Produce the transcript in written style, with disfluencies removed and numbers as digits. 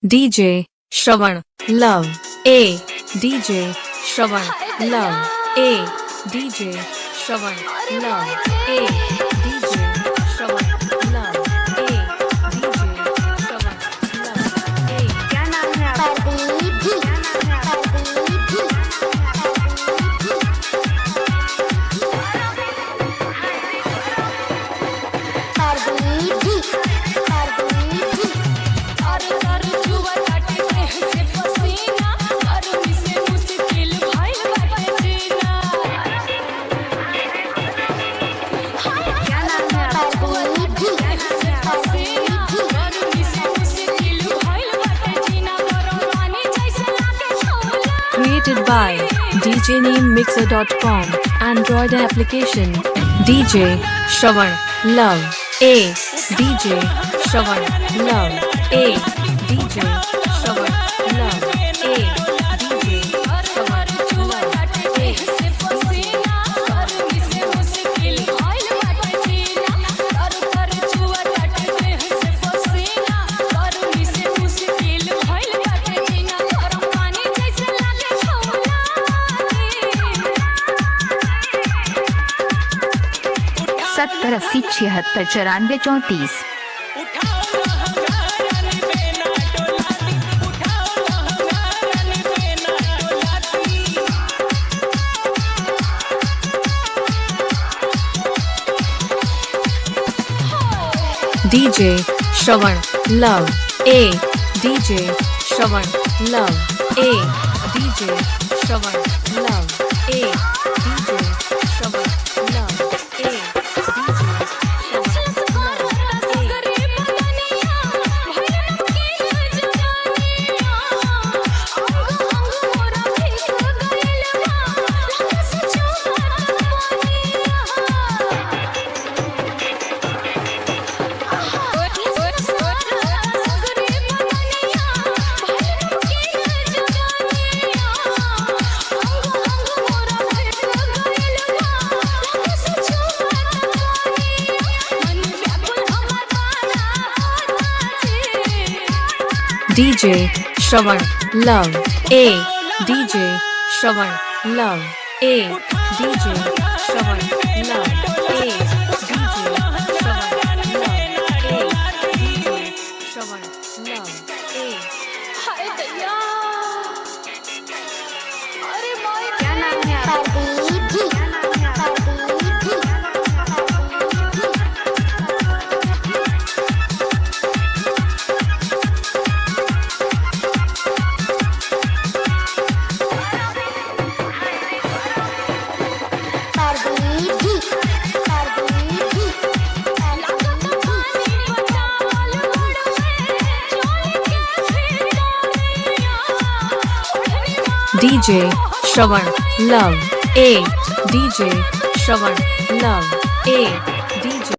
DJ Shravan Love A DJ Shravan Love A DJ Shravan Love A DJ Shravan Love A DJ Shravan Love A क्या नाम है आपका? परदीप जी Created by DJNameMixer.com Android application DJ Shravan Love A DJ Shravan Love A DJ Shravan Love A DJ Shravan Love A सत्तर 80 76 94 34। DJ Shravan Love A DJ Shravan Love A DJ Shravan Love A DJ Shravan Love A DJ DJ Shravan Love A DJ Shravan Love A DJ Shravan Love A DJ Shravan Love A DJ Shravan Love A हाय दैया अरे माय क्या नाम है आपका? परदीप जी DJ Shravan Love A DJ Shravan Love A